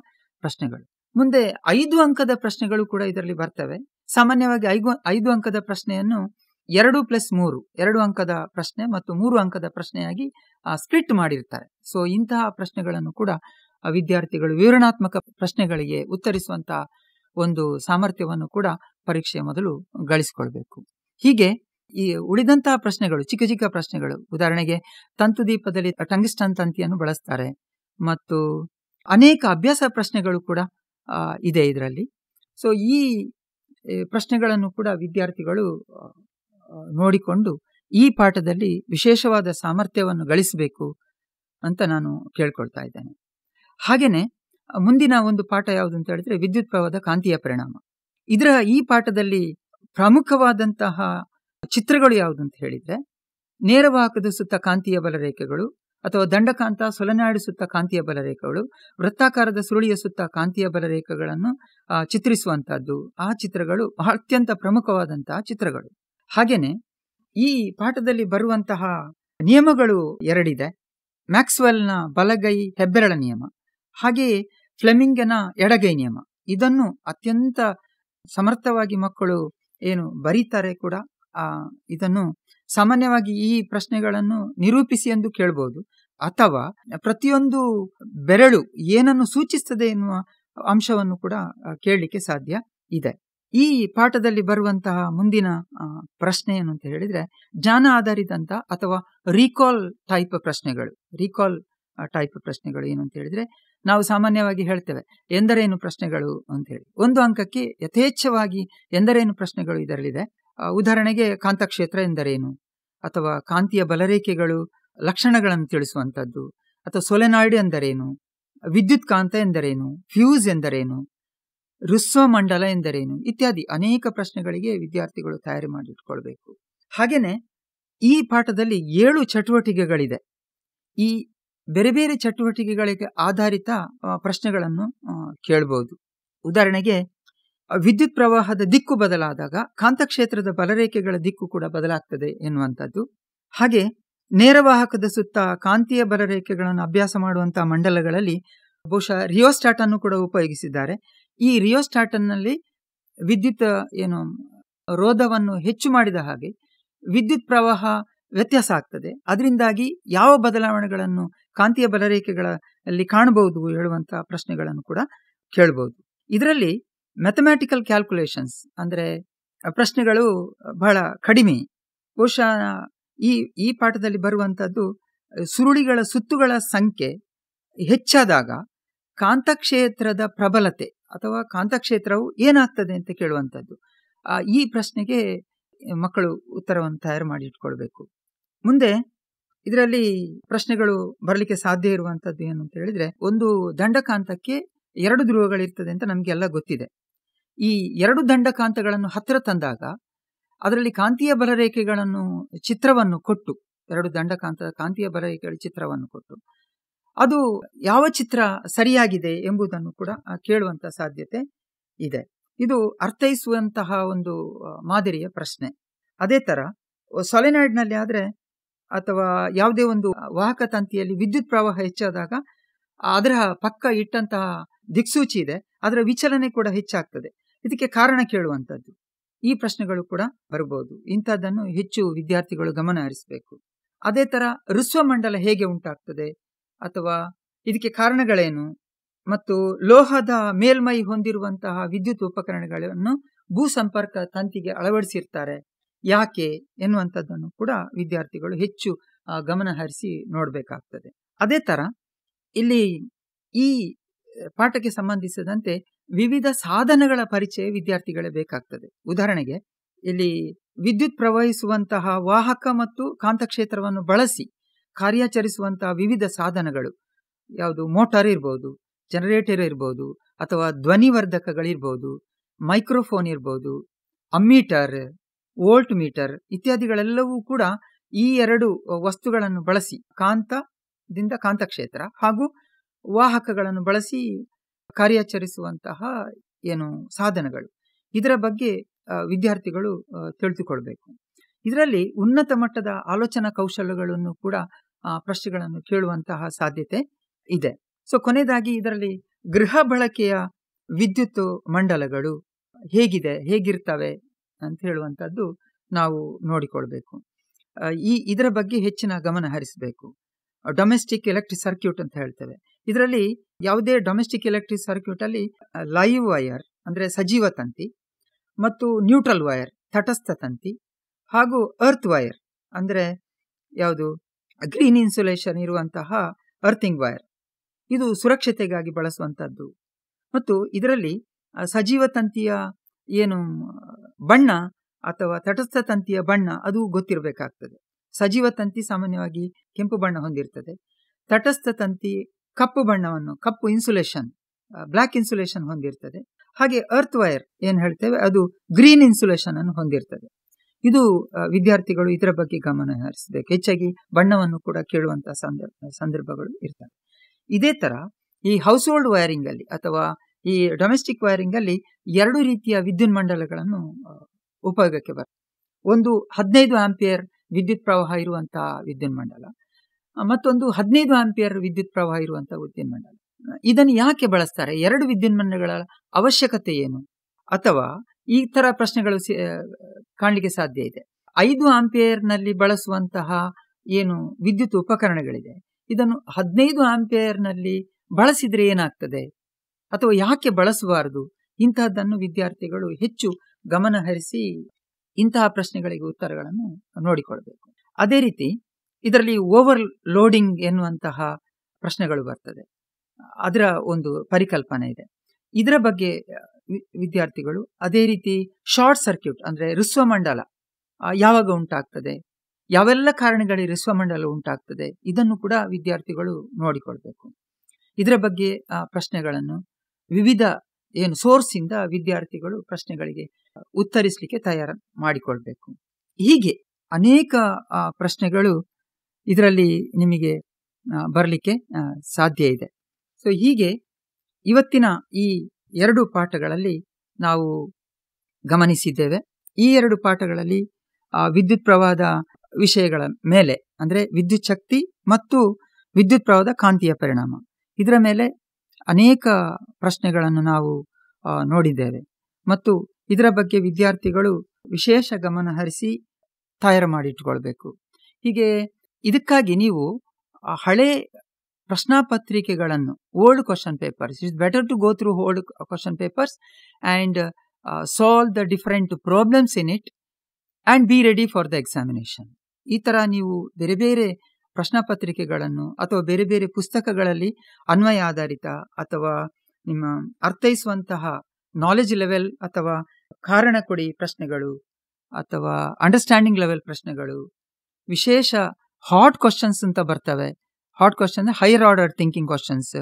ಪ್ರಶ್ನೆಗಳು. ಮುಂದೆ 5 ಅಂಕದ ಪ್ರಶ್ನೆಗಳು ಕೂಡ ಇದರಲ್ಲಿ ಬರ್ತವೆ. ಸಾಮಾನ್ಯವಾಗಿ 5 ಅಂಕದ ಪ್ರಶ್ನೆಯನ್ನು 2+3 2 ಅಂಕದ ಪ್ರಶ್ನೆ ಮತ್ತು 3 ಅಂಕದ ಪ್ರಶ್ನೆಯಾಗಿ ಸ್ಪ್ಲಿಟ್ ಮಾಡಿರ್ತಾರೆ. ಸೊ ಇಂತಹ ಪ್ರಶ್ನೆಗಳನ್ನು ಕೂಡ ವಿದ್ಯಾರ್ಥಿಗಳು ವಿವರಣಾತ್ಮಕ ಪ್ರಶ್ನೆಗಳಿಗೆ ಉತ್ತರಿಸುವಂತಹ ಒಂದು ಸಾಮರ್ಥ್ಯವನ್ನು ಕೂಡ ಪರೀಕ್ಷೆಯ ಮೊದಲು ಗಳಿಸಿಕೊಳ್ಬೇಕು. ಹೀಗೆ ಈ ಉಳಿದಂತಹ ಪ್ರಶ್ನೆಗಳು ಚಿಕ್ಕ ಚಿಕ್ಕ ಪ್ರಶ್ನೆಗಳು, ಉದಾಹರಣೆಗೆ ತಂತು ದೀಪದಲ್ಲಿ ಟಂಗಿಸ್ಟನ್ ತಂತಿಯನ್ನು ಬಳಸ್ತಾರೆ ಮತ್ತು ಅನೇಕ ಅಭ್ಯಾಸ ಪ್ರಶ್ನೆಗಳು ಕೂಡ ಇದೆ ಇದರಲ್ಲಿ. ಸೊ ಈ ಪ್ರಶ್ನೆಗಳನ್ನು ಕೂಡ ವಿದ್ಯಾರ್ಥಿಗಳು ನೋಡಿಕೊಂಡು ಈ ಪಾಠದಲ್ಲಿ ವಿಶೇಷವಾದ ಸಾಮರ್ಥ್ಯವನ್ನು ಗಳಿಸಬೇಕು ಅಂತ ನಾನು ಕೇಳ್ಕೊಳ್ತಾ ಇದ್ದೇನೆ. ಹಾಗೇನೆ ಮುಂದಿನ ಒಂದು ಪಾಠ ಯಾವುದು ಅಂತ ಹೇಳಿದ್ರೆ ವಿದ್ಯುತ್ ಪ್ರವಾಹದ ಕಾಂತೀಯ ಪರಿಣಾಮ. ಈ ಪಾಠದಲ್ಲಿ ಪ್ರಮುಖವಾದಂತಹ ಚಿತ್ರಗಳು ಯಾವುದು ಅಂತ ಹೇಳಿದ್ರೆ ನೇರವಾಹಕದ ಸುತ್ತ ಕಾಂತೀಯ ಬಲರೇಖೆಗಳು ಅಥವಾ ದಂಡಕಾಂತ ಸೊಲೆನಾಯ್ಡ್ ಸುತ್ತ ಕಾಂತೀಯ ಬಲರೇಖೆಗಳು, ವೃತ್ತಾಕಾರದ ಸುರುಳಿಯ ಸುತ್ತ ಕಾಂತೀಯ ಬಲರೇಖೆಗಳನ್ನು ಚಿತ್ರಿಸುವಂತಹದ್ದು. ಆ ಚಿತ್ರಗಳು ಅತ್ಯಂತ ಪ್ರಮುಖವಾದಂತಹ ಚಿತ್ರಗಳು. ಹಾಗೇನೆ ಈ ಪಾಠದಲ್ಲಿ ಬರುವಂತಹ ನಿಯಮಗಳು 2 ಇದೆ. ಮ್ಯಾಕ್ಸ್ವೆಲ್ನ ಬಲಗೈ ಹೆಬ್ಬೆರಳ ನಿಯಮ, ಹಾಗೆಯೇ ಫ್ಲೆಮಿಂಗನ ಎಡಗೈ ನಿಯಮ. ಇದನ್ನು ಅತ್ಯಂತ ಸಮರ್ಥವಾಗಿ ಮಕ್ಕಳು ಬರೀತಾರೆ ಕೂಡ. ಇದನ್ನು ಸಾಮಾನ್ಯವಾಗಿ ಈ ಪ್ರಶ್ನೆಗಳನ್ನು ನಿರೂಪಿಸಿ ಎಂದು ಕೇಳಬಹುದು, ಅಥವಾ ಪ್ರತಿಯೊಂದು ಬೆರಳು ಏನನ್ನು ಸೂಚಿಸ್ತದೆ ಎನ್ನುವ ಅಂಶವನ್ನು ಕೂಡ ಕೇಳಲಿಕ್ಕೆ ಸಾಧ್ಯ ಇದೆ. ಈ ಪಾಠದಲ್ಲಿ ಬರುವಂತಹ ಮುಂದಿನ ಪ್ರಶ್ನೆ ಏನು ಅಂತ ಹೇಳಿದ್ರೆ ಜ್ಞಾನ ಆಧಾರಿತಂತ ಅಥವಾ ರೀಕಾಲ್ ಟೈಪ್ ಪ್ರಶ್ನೆಗಳು ಏನು ಅಂತ ಹೇಳಿದ್ರೆ ನಾವು ಸಾಮಾನ್ಯವಾಗಿ ಹೇಳ್ತೇವೆ ಎಂದರೇನು ಪ್ರಶ್ನೆಗಳು ಅಂತ ಹೇಳಿ. ಒಂದು ಅಂಕಕ್ಕೆ ಯಥೇಚ್ಛವಾಗಿ ಎಂದರೇನು ಪ್ರಶ್ನೆಗಳು ಇದರಲ್ಲಿದೆ. ಉದಾಹರಣೆಗೆ ಕಾಂತಕ್ಷೇತ್ರ ಎಂದರೇನು, ಅಥವಾ ಕಾಂತೀಯ ಬಲರೇಖೆಗಳು ಲಕ್ಷಣಗಳನ್ನು ತಿಳಿಸುವಂಥದ್ದು, ಅಥವಾ ಸೊಲೆನಾಯ್ಡ್ ಎಂದರೇನು, ವಿದ್ಯುತ್ ಕಾಂತ ಎಂದರೇನು, ಫ್ಯೂಸ್ ಎಂದರೇನು, ಋಸ್ವಮಂಡಲ ಎಂದರೇನು ಇತ್ಯಾದಿ ಅನೇಕ ಪ್ರಶ್ನೆಗಳಿಗೆ ವಿದ್ಯಾರ್ಥಿಗಳು ತಯಾರಿ ಮಾಡಿಟ್ಕೊಳ್ಬೇಕು. ಹಾಗೇನೆ ಈ ಪಾಠದಲ್ಲಿ 7 ಚಟುವಟಿಕೆಗಳಿದೆ. ಈ ಬೇರೆ ಬೇರೆ ಚಟುವಟಿಕೆಗಳಿಗೆ ಆಧಾರಿತ ಪ್ರಶ್ನೆಗಳನ್ನು ಕೇಳಬಹುದು. ಉದಾಹರಣೆಗೆ ವಿದ್ಯುತ್ ಪ್ರವಾಹದ ದಿಕ್ಕು ಬದಲಾದಾಗ ಕಾಂತಕ್ಷೇತ್ರದ ಬಲರೇಖೆಗಳ ದಿಕ್ಕು ಕೂಡ ಬದಲಾಗ್ತದೆ ಎನ್ನುವಂಥದ್ದು. ಹಾಗೆ ನೇರವಾಹಕದ ಸುತ್ತ ಕಾಂತೀಯ ಬಲರೇಖೆಗಳನ್ನು ಅಭ್ಯಾಸ ಮಾಡುವಂತಹ ಮಂಡಲಗಳಲ್ಲಿ ಬಹುಶಃ ರಿಯೋಸ್ಟಾಟ್ ಅನ್ನು ಕೂಡ ಉಪಯೋಗಿಸಿದ್ದಾರೆ. ಈ ರಿಯೋಸ್ಟಾಟ್ನಲ್ಲಿ ವಿದ್ಯುತ್ ರೋಧವನ್ನು ಹೆಚ್ಚು ಮಾಡಿದ ಹಾಗೆ ವಿದ್ಯುತ್ ಪ್ರವಾಹ ವ್ಯತ್ಯಾಸ ಆಗ್ತದೆ. ಅದರಿಂದಾಗಿ ಯಾವ ಬದಲಾವಣೆಗಳನ್ನು ಕಾಂತೀಯ ಬಲರೇಖೆಗಳಲ್ಲಿ ಕಾಣಬಹುದು ಹೇಳುವಂತಹ ಪ್ರಶ್ನೆಗಳನ್ನು ಕೂಡ ಕೇಳಬಹುದು. ಇದರಲ್ಲಿ ಮ್ಯಾಥಮ್ಯಾಟಿಕಲ್ ಕ್ಯಾಲ್ಕುಲೇಷನ್ಸ್ ಅಂದರೆ ಪ್ರಶ್ನೆಗಳು ಬಹಳ ಕಡಿಮೆ. ಬಹುಶಃ ಈ ಪಾಠದಲ್ಲಿ ಬರುವಂಥದ್ದು ಸುರುಳಿಗಳ ಸುತ್ತುಗಳ ಸಂಖ್ಯೆ ಹೆಚ್ಚಾದಾಗ ಕಾಂತಕ್ಷೇತ್ರದ ಪ್ರಬಲತೆ ಅಥವಾ ಕಾಂತಕ್ಷೇತ್ರವು ಏನಾಗ್ತದೆ ಅಂತ ಕೇಳುವಂಥದ್ದು. ಈ ಪ್ರಶ್ನೆಗೆ ಮಕ್ಕಳು ಉತ್ತರವನ್ನು ತಯಾರು ಮಾಡಿ ಇಟ್ಕೊಳ್ಬೇಕು. ಮುಂದೆ ಇದರಲ್ಲಿ ಪ್ರಶ್ನೆಗಳು ಬರಲಿಕ್ಕೆ ಸಾಧ್ಯ ಇರುವಂಥದ್ದು ಏನು ಅಂತ ಹೇಳಿದ್ರೆ, ಒಂದು ದಂಡಕಾಂತಕ್ಕೆ 2 ಧ್ರುವಗಳಿರ್ತದೆ ಅಂತ ನಮಗೆಲ್ಲ ಗೊತ್ತಿದೆ. ಈ 2 ದಂಡಕಾಂತಗಳನ್ನು ಹತ್ತಿರ ತಂದಾಗ ಅದರಲ್ಲಿ ಕಾಂತೀಯ ಬಲರೇಖೆಗಳನ್ನು ಚಿತ್ರವನ್ನು ಕೊಟ್ಟು 2 ದಂಡಕಾಂತದ ಕಾಂತೀಯ ಬಲರೇಖೆಗಳ ಚಿತ್ರವನ್ನು ಕೊಟ್ಟು ಅದು ಯಾವ ಚಿತ್ರ ಸರಿಯಾಗಿದೆ ಎಂಬುದನ್ನು ಕೂಡ ಕೇಳುವಂತಹ ಸಾಧ್ಯತೆ ಇದೆ. ಇದು ಅರ್ಥೈಸುವಂತಹ ಒಂದು ಮಾದರಿಯ ಪ್ರಶ್ನೆ. ಅದೇ ತರ ಸೊಲೆನಾಯ್ಡ್ನಲ್ಲಿ ಆದ್ರೆ ಅಥವಾ ಯಾವುದೇ ಒಂದು ವಾಹಕ ತಂತಿಯಲ್ಲಿ ವಿದ್ಯುತ್ ಪ್ರವಾಹ ಹೆಚ್ಚಾದಾಗ ಅದರ ಪಕ್ಕ ಇಟ್ಟಂತಹ ದಿಕ್ಸೂಚಿ ಇದೆ, ಅದರ ವಿಚಲನೆ ಕೂಡ ಹೆಚ್ಚಾಗ್ತದೆ. ಇದಕ್ಕೆ ಕಾರಣ ಕೇಳುವಂಥದ್ದು. ಈ ಪ್ರಶ್ನೆಗಳು ಕೂಡ ಬರಬಹುದು. ಇಂಥದ್ದನ್ನು ಹೆಚ್ಚು ವಿದ್ಯಾರ್ಥಿಗಳು ಗಮನ ಹರಿಸಬೇಕು. ಅದೇ ತರ ಋಸ್ವಮಂಡಲ ಹೇಗೆ ಉಂಟಾಗ್ತದೆ ಅಥವಾ ಇದಕ್ಕೆ ಕಾರಣಗಳೇನು, ಮತ್ತು ಲೋಹದ ಮೇಲ್ಮೈ ಹೊಂದಿರುವಂತಹ ವಿದ್ಯುತ್ ಉಪಕರಣಗಳನ್ನು ಭೂ ಸಂಪರ್ಕ ತಂತಿಗೆ ಅಳವಡಿಸಿರ್ತಾರೆ ಯಾಕೆ ಎನ್ನುವಂಥದ್ದನ್ನು ಕೂಡ ವಿದ್ಯಾರ್ಥಿಗಳು ಹೆಚ್ಚು ಗಮನ ಹರಿಸಿ ನೋಡಬೇಕಾಗ್ತದೆ. ಅದೇ ತರ ಇಲ್ಲಿ ಈ ಪಾಠಕ್ಕೆ ಸಂಬಂಧಿಸಿದಂತೆ ವಿವಿಧ ಸಾಧನಗಳ ಪರಿಚಯ ವಿದ್ಯಾರ್ಥಿಗಳೇ ಬೇಕಾಗ್ತದೆ. ಉದಾಹರಣೆಗೆ ಇಲ್ಲಿ ವಿದ್ಯುತ್ ಪ್ರವಹಿಸುವಂತಹ ವಾಹಕ ಮತ್ತು ಕಾಂತಕ್ಷೇತ್ರವನ್ನು ಬಳಸಿ ಕಾರ್ಯಾಚರಿಸುವಂತಹ ವಿವಿಧ ಸಾಧನಗಳು ಯಾವುದು, ಮೋಟಾರ್ ಇರ್ಬೋದು, ಜನರೇಟರ್ ಇರ್ಬೋದು, ಅಥವಾ ಧ್ವನಿವರ್ಧಕಗಳಿರ್ಬೋದು, ಮೈಕ್ರೋಫೋನ್ ಇರ್ಬೋದು, ಅಮ್ಮೀಟರ್, ವೋಲ್ಟ್ ಮೀಟರ್ ಇತ್ಯಾದಿಗಳೆಲ್ಲವೂ ಕೂಡ ಈ 2 ವಸ್ತುಗಳನ್ನು ಬಳಸಿ ಕಾಂತದಿಂದ ಕಾಂತಕ್ಷೇತ್ರ ಹಾಗೂ ವಾಹಕಗಳನ್ನು ಬಳಸಿ ಕಾರ್ಯಾಚರಿಸುವಂತಹ ಸಾಧನಗಳು. ಇದರ ಬಗ್ಗೆ ವಿದ್ಯಾರ್ಥಿಗಳು ತಿಳಿದುಕೊಳ್ಬೇಕು. ಇದರಲ್ಲಿ ಉನ್ನತ ಮಟ್ಟದ ಆಲೋಚನಾ ಕೌಶಲ್ಯಗಳನ್ನು ಕೂಡ ಪ್ರಶ್ನೆಗಳನ್ನು ಕೇಳುವಂತಹ ಸಾಧ್ಯತೆ ಇದೆ. ಸೊ ಕೊನೆಯದಾಗಿ ಇದರಲ್ಲಿ ಗೃಹ ಬಳಕೆಯ ವಿದ್ಯುತ್ ಮಂಡಲಗಳು ಹೇಗಿರ್ತವೆ ಅಂತ ಹೇಳುವಂಥದ್ದು ನಾವು ನೋಡಿಕೊಳ್ಬೇಕು. ಇದರ ಬಗ್ಗೆ ಹೆಚ್ಚಿನ ಗಮನ ಹರಿಸಬೇಕು. ಡೊಮೆಸ್ಟಿಕ್ ಎಲೆಕ್ಟ್ರಿಕ್ ಸರ್ಕ್ಯೂಟ್ ಅಂತ ಹೇಳ್ತೇವೆ. ಇದರಲ್ಲಿ ಯಾವುದೇ ಡೊಮೆಸ್ಟಿಕ್ ಎಲೆಕ್ಟ್ರಿಕ್ ಸರ್ಕ್ಯೂಟ್ ಅಲ್ಲಿ ಲೈವ್ ವೈರ್ ಅಂದ್ರೆ ಸಜೀವ ತಂತಿ, ಮತ್ತು ನ್ಯೂಟ್ರಲ್ ವೈರ್ ತಟಸ್ಥ ತಂತಿ, ಹಾಗೂ ಅರ್ತ್ ವೈರ್ ಅಂದ್ರೆ ಯಾವುದು ಗ್ರೀನ್ ಇನ್ಸುಲೇಷನ್ ಇರುವಂತಹ ಅರ್ಥಿಂಗ್ ವೈರ್, ಇದು ಸುರಕ್ಷತೆಗಾಗಿ ಬಳಸುವಂತದ್ದು. ಮತ್ತು ಇದರಲ್ಲಿ ಸಜೀವ ತಂತಿಯ ಬಣ್ಣ ಅಥವಾ ತಟಸ್ಥ ತಂತಿಯ ಬಣ್ಣ ಅದು ಗೊತ್ತಿರಬೇಕಾಗ್ತದೆ. ಸಜೀವ ತಂತಿ ಸಾಮಾನ್ಯವಾಗಿ ಕೆಂಪು ಬಣ್ಣ ಹೊಂದಿರ್ತದೆ, ತಟಸ್ಥ ತಂತಿ ಕಪ್ಪು ಇನ್ಸುಲೇಷನ್ ಬ್ಲಾಕ್ ಇನ್ಸುಲೇಷನ್ ಹೊಂದಿರ್ತದೆ. ಹಾಗೆ ಅರ್ತ್ ವೈರ್ ಹೇಳ್ತೇವೆ ಅದು ಗ್ರೀನ್ ಇನ್ಸುಲೇಷನ್ ಅನ್ನು ಹೊಂದಿರ್ತದೆ. ಇದು ವಿದ್ಯಾರ್ಥಿಗಳು ಇದರ ಬಗ್ಗೆ ಗಮನ ಹರಿಸಬೇಕು. ಹೆಚ್ಚಾಗಿ ಬಣ್ಣವನ್ನು ಕೂಡ ಕೇಳುವಂತಹ ಸಂದರ್ಭಗಳು ಇರ್ತವೆ. ಇದೇ ತರ ಈ ಹೌಸ್ ಹೋಲ್ಡ್ ವೈರಿಂಗ್ ಅಲ್ಲಿ ಅಥವಾ ಈ ಡೊಮೆಸ್ಟಿಕ್ ವೈರಿಂಗ್ ಅಲ್ಲಿ 2 ರೀತಿಯ ವಿದ್ಯುತ್ ಮಂಡಲಗಳನ್ನು ಉಪಯೋಗಕ್ಕೆ ಬರ್ತದೆ. ಒಂದು 15 ಆಂಪಿಯರ್ ವಿದ್ಯುತ್ ಪ್ರವಾಹ ಇರುವಂತಹ ವಿದ್ಯುತ್ ಮಂಡಲ, ಮತ್ತೊಂದು 15 ಆಂಪಿಯರ್ ವಿದ್ಯುತ್ ಪ್ರವಾಹ ಇರುವಂತಹ ವಿದ್ಯುತ್ ಮಂಡಲ. ಇದನ್ನು ಯಾಕೆ ಬಳಸ್ತಾರೆ, 2 ವಿದ್ಯುತ್ ಮಂಡಲಗಳ ಅವಶ್ಯಕತೆ ಏನು, ಅಥವಾ ಈ ತರ ಪ್ರಶ್ನೆಗಳು ಕಾಣಲಿಕ್ಕೆ ಸಾಧ್ಯ ಇದೆ. 5 ಆಂಪಿಯರ್ ನಲ್ಲಿ ಬಳಸುವಂತಹ ವಿದ್ಯುತ್ ಉಪಕರಣಗಳಿದೆ, ಇದನ್ನು 15 ಆಂಪಿಯರ್ ನಲ್ಲಿ ಬಳಸಿದ್ರೆ ಏನಾಗ್ತದೆ ಅಥವಾ ಯಾಕೆ ಬಳಸಬಾರದು, ಇಂತಹದ್ದನ್ನು ವಿದ್ಯಾರ್ಥಿಗಳು ಹೆಚ್ಚು ಗಮನ ಹರಿಸಿ ಇಂತಹ ಪ್ರಶ್ನೆಗಳಿಗೆ ಉತ್ತರಗಳನ್ನು ನೋಡಿಕೊಳ್ಬೇಕು. ಅದೇ ರೀತಿ ಇದರಲ್ಲಿ ಓವರ್ ಲೋಡಿಂಗ್ ಎನ್ನುವಂತಹ ಪ್ರಶ್ನೆಗಳು ಬರ್ತದೆ. ಅದರ ಒಂದು ಪರಿಕಲ್ಪನೆ ಇದೆ. ಇದರ ಬಗ್ಗೆ ವಿದ್ಯಾರ್ಥಿಗಳು ಅದೇ ರೀತಿ ಶಾರ್ಟ್ ಸರ್ಕ್ಯೂಟ್ ಅಂದರೆ ಋಸ್ವಮಂಡಲ ಯಾವಾಗ ಉಂಟಾಗ್ತದೆ, ಯಾವೆಲ್ಲ ಕಾರಣಗಳಿಗೆ ಋಸ್ವಮಂಡಲ ಉಂಟಾಗ್ತದೆ, ಇದನ್ನು ಕೂಡ ವಿದ್ಯಾರ್ಥಿಗಳು ನೋಡಿಕೊಳ್ಬೇಕು. ಇದರ ಬಗ್ಗೆ ಪ್ರಶ್ನೆಗಳನ್ನು ವಿವಿಧ ಸೋರ್ಸಿಂದ ವಿದ್ಯಾರ್ಥಿಗಳು ಪ್ರಶ್ನೆಗಳಿಗೆ ಉತ್ತರಿಸಲಿಕ್ಕೆ ತಯಾರು ಮಾಡಿಕೊಳ್ಬೇಕು. ಹೀಗೆ ಅನೇಕ ಪ್ರಶ್ನೆಗಳು ಇದರಲ್ಲಿ ನಿಮಗೆ ಬರಲಿಕ್ಕೆ ಸಾಧ್ಯ ಇದೆ. ಸೊ ಹೀಗೆ ಇವತ್ತಿನ ಈ 2 ಪಾಠಗಳಲ್ಲಿ ನಾವು ಗಮನಿಸಿದ್ದೇವೆ. ಈ 2 ಪಾಠಗಳಲ್ಲಿ ವಿದ್ಯುತ್ ಪ್ರವಾಹದ ವಿಷಯಗಳ ಮೇಲೆ ಅಂದರೆ ವಿದ್ಯುತ್ ಶಕ್ತಿ ಮತ್ತು ವಿದ್ಯುತ್ ಪ್ರವಾಹದ ಕಾಂತೀಯ ಪರಿಣಾಮ ಇದರ ಮೇಲೆ ಅನೇಕ ಪ್ರಶ್ನೆಗಳನ್ನು ನಾವು ನೋಡಿದ್ದೇವೆ ಮತ್ತು ಇದರ ಬಗ್ಗೆ ವಿದ್ಯಾರ್ಥಿಗಳು ವಿಶೇಷ ಗಮನ ಹರಿಸಿ ತಯಾರು ಮಾಡಿಟ್ಕೊಳ್ಬೇಕು. ಹೀಗೆ ಇದಕ್ಕಾಗಿ ನೀವು ಹಳೆ ಪ್ರಶ್ನಾಪತ್ರಿಕೆಗಳನ್ನು old question papers, it's better to go through old question papers and solve the different problems in it and be ready for the examination. ಈ ಥರ ನೀವು ಬೇರೆ ಬೇರೆ ಪ್ರಶ್ನಾಪತ್ರಿಕೆಗಳನ್ನು ಅಥವಾ ಬೇರೆ ಬೇರೆ ಪುಸ್ತಕಗಳಲ್ಲಿ ಅನ್ವಯ ಆಧಾರಿತ ಅಥವಾ ನಿಮ್ಮ ಅರ್ಥೈಸುವಂತಹ ನಾಲೆಜ್ ಲೆವೆಲ್ ಅಥವಾ ಕಾರಣ ಕೊಡಿ ಪ್ರಶ್ನೆಗಳು ಅಥವಾ ಅಂಡರ್ಸ್ಟ್ಯಾಂಡಿಂಗ್ ಲೆವೆಲ್ ಪ್ರಶ್ನೆಗಳು, ವಿಶೇಷ ಹಾಟ್ ಕ್ವಶನ್ಸ್ ಅಂತ ಬರ್ತವೆ. Hot question higher order thinking questions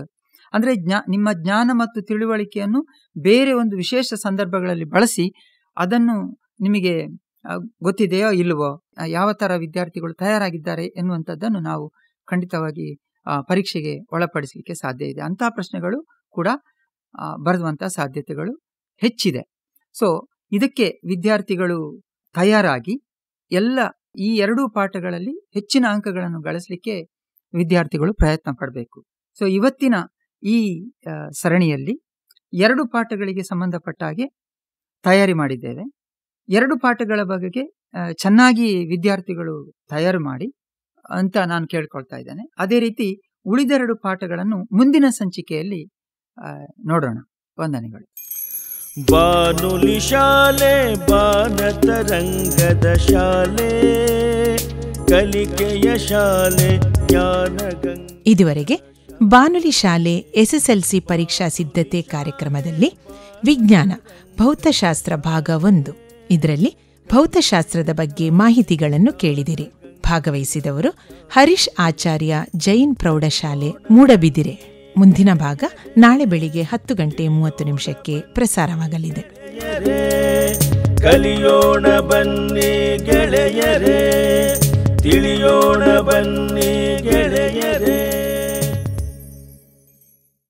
ಅಂದರೆ ನಿಮ್ಮ ಜ್ಞಾನ ಮತ್ತು ತಿಳುವಳಿಕೆಯನ್ನು ಬೇರೆ ಒಂದು ವಿಶೇಷ ಸಂದರ್ಭಗಳಲ್ಲಿ ಬಳಸಿ ಅದನ್ನು ನಿಮಗೆ ಗೊತ್ತಿದೆಯೋ ಇಲ್ವೋ, ಯಾವ ಥರ ವಿದ್ಯಾರ್ಥಿಗಳು ತಯಾರಾಗಿದ್ದಾರೆ ಎನ್ನುವಂಥದ್ದನ್ನು ನಾವು ಖಂಡಿತವಾಗಿ ಪರೀಕ್ಷೆಗೆ ಒಳಪಡಿಸಲಿಕ್ಕೆ ಸಾಧ್ಯ ಇದೆ. ಅಂತಹ ಪ್ರಶ್ನೆಗಳು ಕೂಡ ಬರೆಯುವಂಥ ಸಾಧ್ಯತೆಗಳು ಹೆಚ್ಚಿದೆ. ಸೊ ಇದಕ್ಕೆ ವಿದ್ಯಾರ್ಥಿಗಳು ತಯಾರಾಗಿ ಎಲ್ಲ ಈ 2 ಪಾಠಗಳಲ್ಲಿ ಹೆಚ್ಚಿನ ಅಂಕಗಳನ್ನು ಗಳಿಸಲಿಕ್ಕೆ ವಿದ್ಯಾರ್ಥಿಗಳು ಪ್ರಯತ್ನ ಪಡಬೇಕು. ಸೊ ಇವತ್ತಿನ ಈ ಸರಣಿಯಲ್ಲಿ 2 ಪಾಠಗಳಿಗೆ ಸಂಬಂಧಪಟ್ಟ ಹಾಗೆ ತಯಾರಿ ಮಾಡಿದ್ದೇವೆ. 2 ಪಾಠಗಳ ಬಗೆಗೆ ಚೆನ್ನಾಗಿ ವಿದ್ಯಾರ್ಥಿಗಳು ತಯಾರು ಮಾಡಿ ಅಂತ ನಾನು ಕೇಳ್ಕೊಳ್ತಾ ಇದ್ದೇನೆ. ಅದೇ ರೀತಿ ಉಳಿದ 2 ಪಾಠಗಳನ್ನು ಮುಂದಿನ ಸಂಚಿಕೆಯಲ್ಲಿ ನೋಡೋಣ. ವಂದನೆಗಳು. ಬಾನುಲಿ ಶಾಲೆ ಬಾನತರಂಗದ ಶಾಲೆ ಕಲಿಕೆಯ ಶಾಲೆ ಜ್ಞಾನಗಂಗೆ. ಇದುವರೆಗೆ ಬಾನುಲಿ ಶಾಲೆ ಎಸ್ಎಸ್ಎಲ್ಸಿ ಪರೀಕ್ಷಾ ಸಿದ್ಧತೆ ಕಾರ್ಯಕ್ರಮದಲ್ಲಿ ವಿಜ್ಞಾನ ಭೌತಶಾಸ್ತ್ರ ಭಾಗ 1 ಇದರಲ್ಲಿ ಭೌತಶಾಸ್ತ್ರದ ಬಗ್ಗೆ ಮಾಹಿತಿಗಳನ್ನು ಕೇಳಿದಿರಿ. ಭಾಗವಹಿಸಿದವರು ಹರೀಶ್ ಆಚಾರ್ಯ, ಜೈನ್ ಪ್ರೌಢಶಾಲೆ, ಮೂಡಬಿದಿರೆ. ಮುಂದಿನ ಭಾಗ ನಾಳೆ ಬೆಳಿಗ್ಗೆ 10:30 ಪ್ರಸಾರವಾಗಲಿದೆ. ಕಲಿಯೋಣ ಬನ್ನಿ ಗೆಳೆಯರೇ, ತಿಳಿಯೋಣ ಬನ್ನಿ ಗೆಳೆಯರೇ.